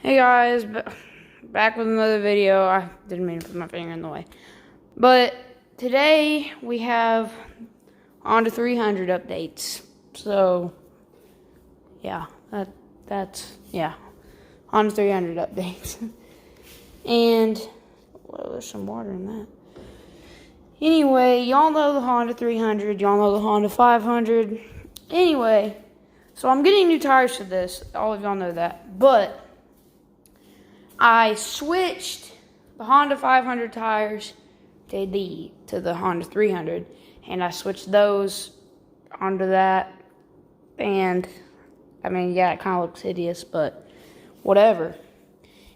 Hey guys, back with another video. I didn't mean to put my finger in the way. But today we have Honda 300 updates. So, yeah, that's Honda 300 updates. And, well, there's some water in that. Anyway, y'all know the Honda 300. Y'all know the Honda 500. Anyway, so I'm getting new tires for this. All of y'all know that. But I switched the Honda 500 tires to the Honda 300, and I switched those onto that, and I mean, yeah, it kind of looks hideous, but whatever.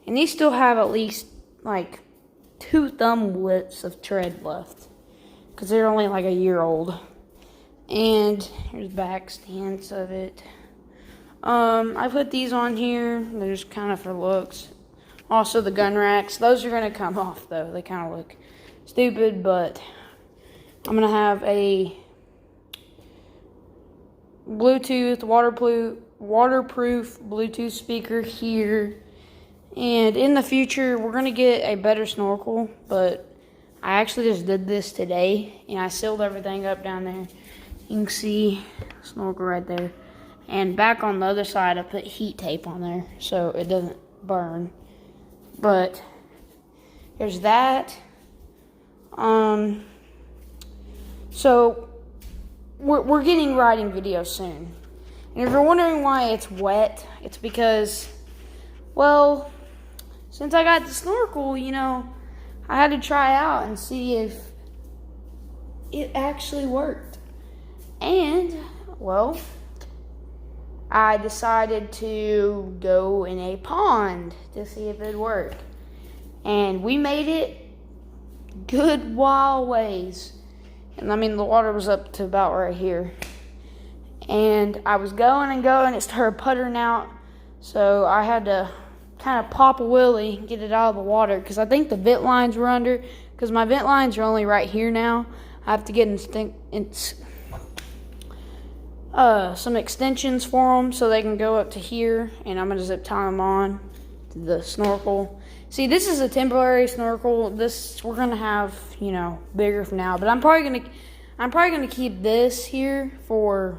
And these still have at least like 2 thumb widths of tread left, because they're only like a year old. And here's back stands of it. I put these on here. They're just kind of for looks. Also, the gun racks. Those are going to come off, though. They kind of look stupid, but I'm going to have a Bluetooth, waterproof Bluetooth speaker here. And in the future, we're going to get a better snorkel, but I actually just did this today, and I sealed everything up down there. You can see snorkel right there. And back on the other side, I put heat tape on there so it doesn't burn. But there's that. So we're getting riding videos soon. And if you're wondering why it's wet, it's because, well, since I got the snorkel, I had to try out and see if it actually worked. And, well, I decided to go in a pond to see if it'd work. And we made it good while ways. And I mean, the water was up to about right here. And I was going and going, it started puttering out. So I had to kind of pop a wheelie and get it out of the water, because I think the vent lines were under, because my vent lines are only right here now. I have to get some extensions for them so they can go up to here, and I'm going to zip tie them on to the snorkel. See, this is a temporary snorkel. This we're going to have, bigger from now, but I'm probably going to keep this here for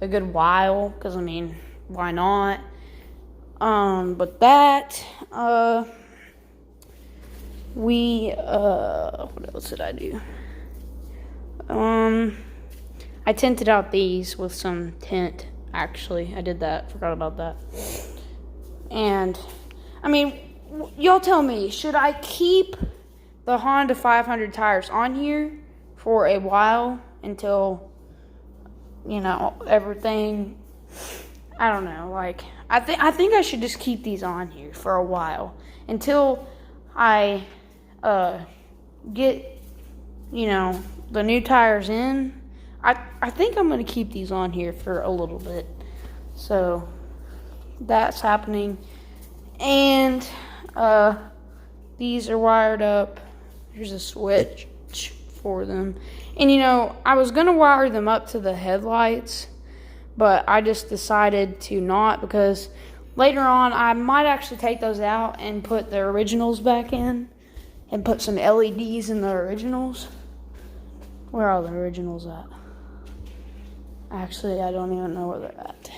a good while, because I mean, why not? But that what else did I do? I tinted out these with some tint, actually. I did that. Forgot about that. And, I mean, y'all tell me, should I keep the Honda 500 tires on here for a while until, everything, I don't know, like, I think I should just keep these on here for a while until I get, the new tires in. I think I'm going to keep these on here for a little bit. So, that's happening. And, these are wired up. Here's a switch for them. And, I was going to wire them up to the headlights, but I just decided to not, because later on I might actually take those out and put the originals back in and put some LEDs in the originals. Where are the originals at? Actually, I don't even know where they're at.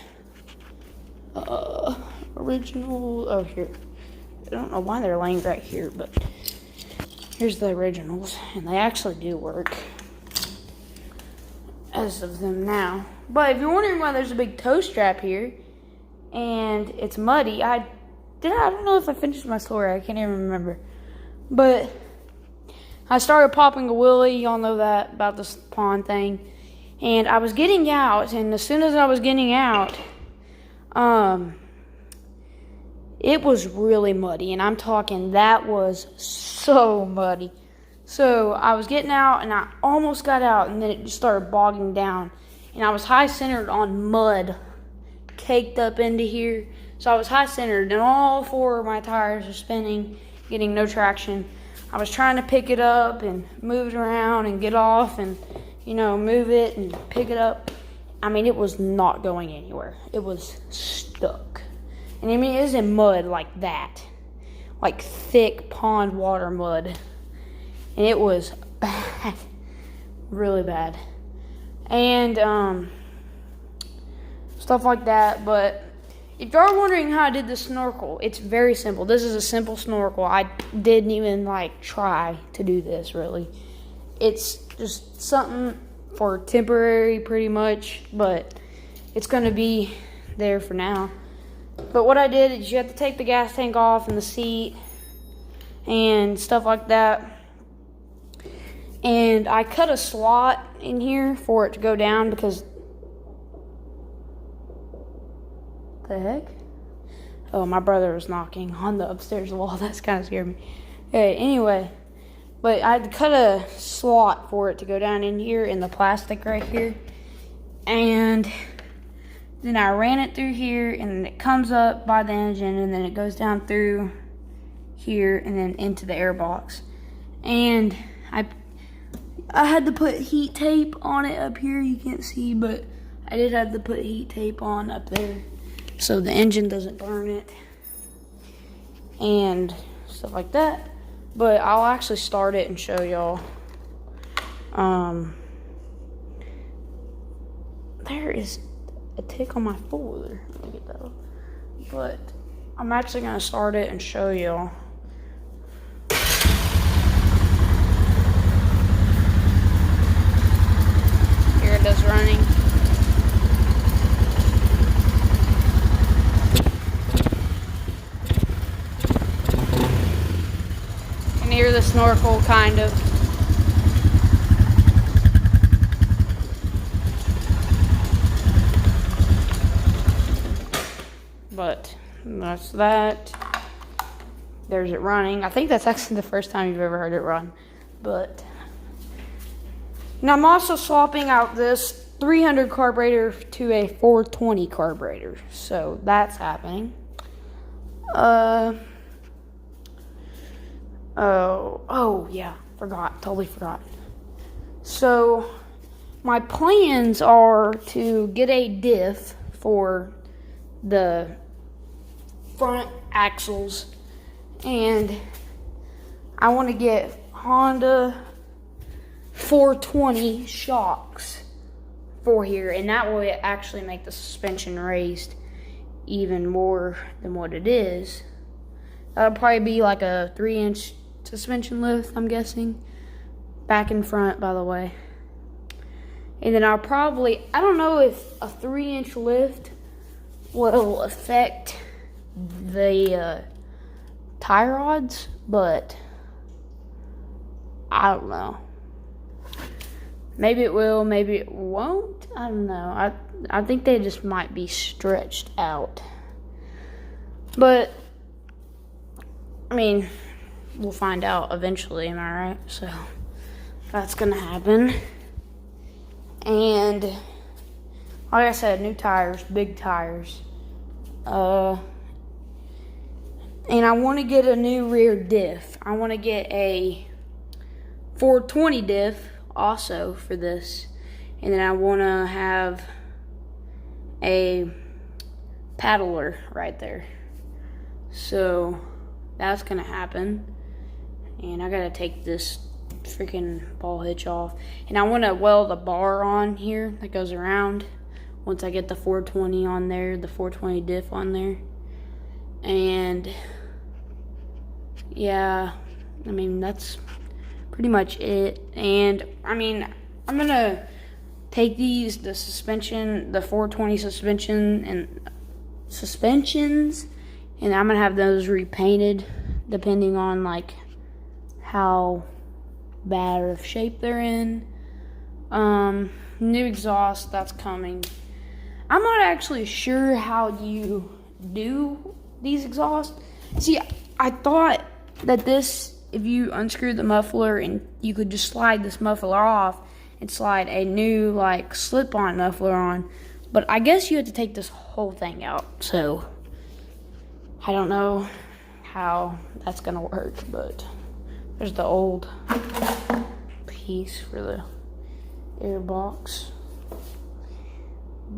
Original, oh, here. I don't know why they're laying right here, but here's the originals, and they actually do work as of them now. But if you're wondering why there's a big toe strap here and it's muddy, I don't know if I finished my story. I can't even remember. But I started popping a wheelie. Y'all know that about this pond thing. And I was getting out, and as soon as I was getting out, it was really muddy. And I'm talking, that was so muddy. So I was getting out, and I almost got out, and then it just started bogging down. And I was high-centered on mud, caked up into here. So I was high-centered, and all 4 of my tires were spinning, getting no traction. I was trying to pick it up and move it around and get off and, move it and pick it up. I mean, it was not going anywhere. It was stuck. And I mean, it was in mud like that. Like thick pond water mud. And it was bad. Really bad. And stuff like that. But if you're wondering how I did the snorkel, it's very simple. This is a simple snorkel. I didn't even like try to do this really. It's just something for temporary pretty much, but it's gonna be there for now. But what I did is you have to take the gas tank off and the seat and stuff like that. And I cut a slot in here for it to go down because the heck? Oh, my brother was knocking on the upstairs wall. That's kind of scared me. Okay, anyway, but I cut a slot for it to go down in here in the plastic right here. And then I ran it through here, and then it comes up by the engine, and then it goes down through here and then into the air box. And I had to put heat tape on it up here. You can't see, but I did have to put heat tape on up there so the engine doesn't burn it and stuff like that. But I'll actually start it and show y'all. There is a tick on my four-wheeler. Let me get that up. But I'm actually gonna start it and show y'all. Here it is running. You can hear the snorkel kind of. But that's that. There's it running. I think that's actually the first time you've ever heard it run. But now I'm also swapping out this 300 carburetor to a 420 carburetor. So that's happening. Oh yeah, totally forgot. So my plans are to get a diff for the front axles, and I want to get Honda 420 shocks for here, and that will actually make the suspension raised even more than what it is. That'll probably be like a 3-inch suspension lift, I'm guessing. Back and front, by the way. And then I'll probably, I don't know if a 3-inch lift will affect the tie rods, but I don't know. Maybe it will, maybe it won't. I don't know. I think they just might be stretched out. But I mean, we'll find out eventually, am I right? So that's gonna happen. And like I said, new tires, big tires. And I want to get a new rear diff. I want to get a 420 diff also for this. And then I want to have a paddler right there. So that's going to happen. And I got to take this freaking ball hitch off. And I want to weld a bar on here that goes around once I get the 420 on there, the 420 diff on there. And yeah, I mean, that's pretty much it. And I mean, I'm going to take the suspension, the 420 suspension and suspensions, and I'm going to have those repainted depending on like how bad of shape they're in. New exhaust, that's coming. I'm not actually sure how you do these exhausts. See, I thought that this, if you unscrew the muffler and you could just slide this muffler off and slide a new like slip-on muffler on, but I guess you have to take this whole thing out. So I don't know how that's gonna work, but there's the old piece for the air box.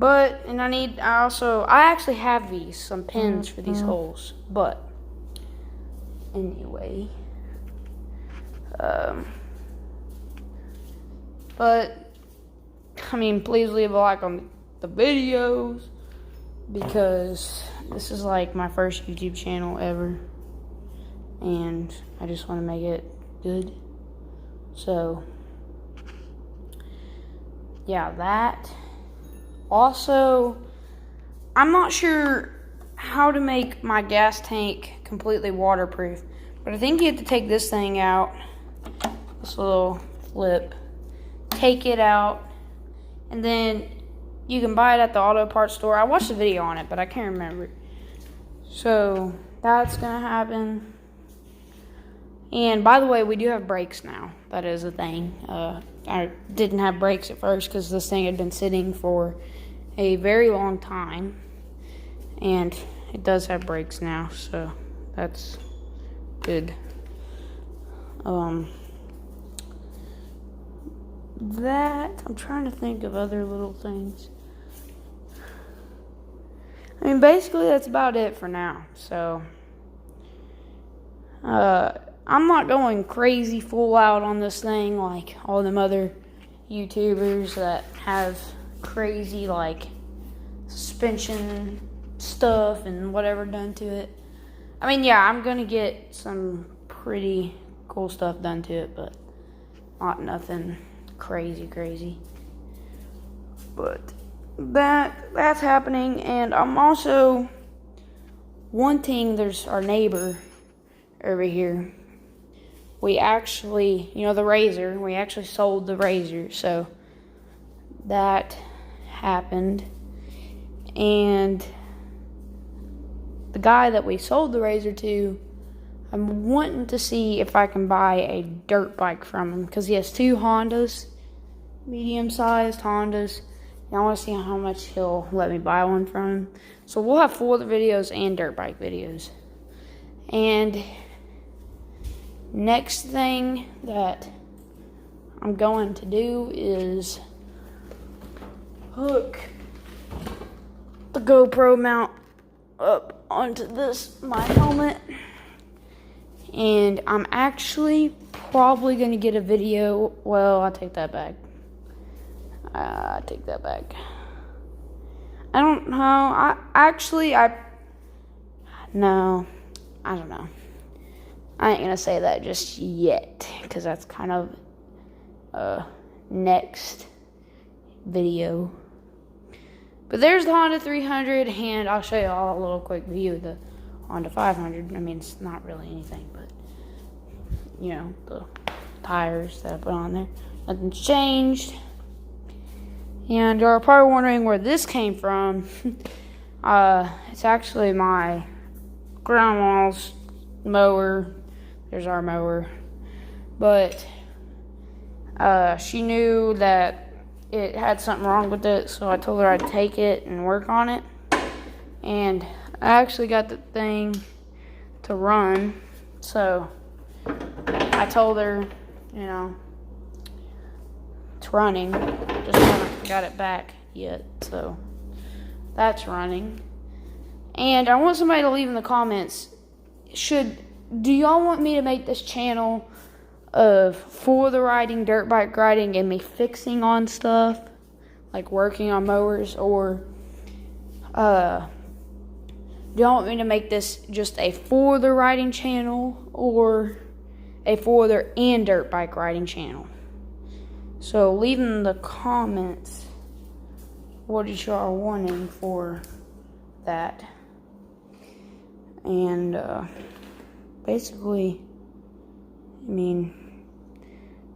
But, and I actually have some pins for these holes. But, anyway. But, I mean, please leave a like on the videos, because this is like my first YouTube channel ever, and I just want to make it good. So, yeah, that. Also, I'm not sure how to make my gas tank completely waterproof, but I think you have to take this thing out, this little flip, take it out, and then you can buy it at the auto parts store. I watched a video on it, but I can't remember. So that's gonna happen. And by the way, we do have brakes now. That is a thing. I didn't have brakes at first because this thing had been sitting for a very long time, and it does have brakes now, so that's good. I'm trying to think of other little things. I mean, basically that's about it for now. So, I'm not going crazy full out on this thing like all them other YouTubers that have crazy like suspension stuff and whatever done to it. I mean, yeah, I'm gonna get some pretty cool stuff done to it, but not nothing crazy. But that's happening, and I'm also wanting, there's our neighbor over here. We actually, the razor, we actually sold the razor, so that happened. And the guy that we sold the razor to, I'm wanting to see if I can buy a dirt bike from him, because he has 2 Hondas, medium-sized Hondas. And I want to see how much he'll let me buy one from him. So we'll have 4 videos and dirt bike videos. And next thing that I'm going to do is hook the GoPro mount up onto my helmet. And I'm actually probably going to get a video. Well, I'll take that back. I don't know. No, I don't know. I ain't going to say that just yet, because that's kind of next video. But there's the Honda 300, and I'll show you all a little quick view of the Honda 500. I mean, it's not really anything, but, the tires that I put on there. Nothing's changed. And you're probably wondering where this came from. It's actually my grandma's mower. There's our mower. But she knew that it had something wrong with it, so I told her I'd take it and work on it. And I actually got the thing to run, so I told her, it's running. Just haven't got it back yet, so that's running. And I want somebody to leave in the comments, do y'all want me to make this channel of for the riding, dirt bike riding, and me fixing on stuff, like working on mowers, or do y'all want me to make this just a for the riding channel, or a for the and dirt bike riding channel? So leave in the comments what you are wanting for that. And basically,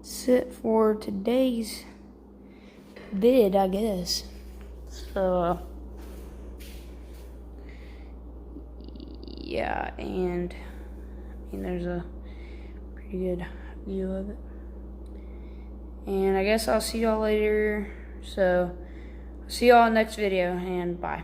that's it for today's vid, I guess. So yeah, and there's a pretty good view of it. And I guess I'll see y'all later. So, see y'all in the next video, and bye.